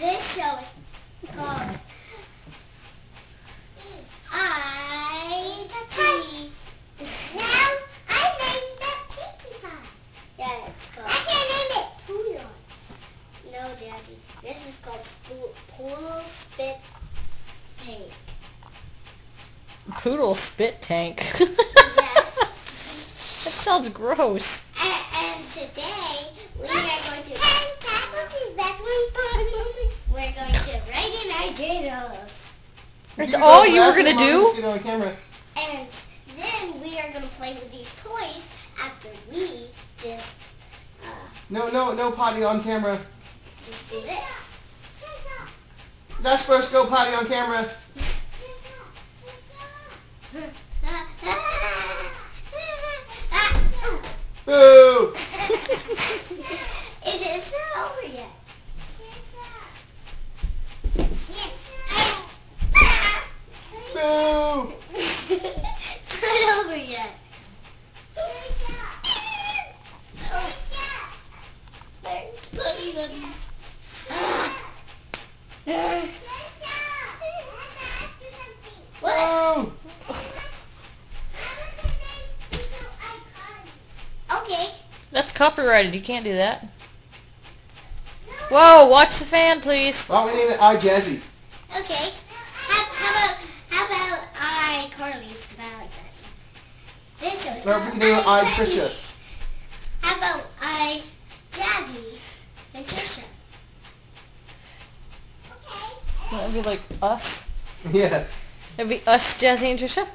This show is called Touchy. Now I named the Pinkie Pie. Yeah, it's called. I can't name it Poodle. No, Jazzy. This is called Poodle Spit Tank. Poodle spit tank. Yes. That sounds gross. And today we are going to. We're going to write in our journals. That's all you were gonna do? And then we are going to play with these toys after we just No potty on camera. just do this. That's supposed to go potty on camera. Boo! It is not over yet. Boo! It's not over yet. Boo! Okay. That's copyrighted. You can't do that. Whoa, watch the fan, please. Well, we name it iJazzy. Okay. How about iCarly's? Because I like that. This show is Or we can name it iTrisha. How about iJazzy and Trisha? Okay. That'd be like us. Yeah. That'd be us, Jazzy and Trisha.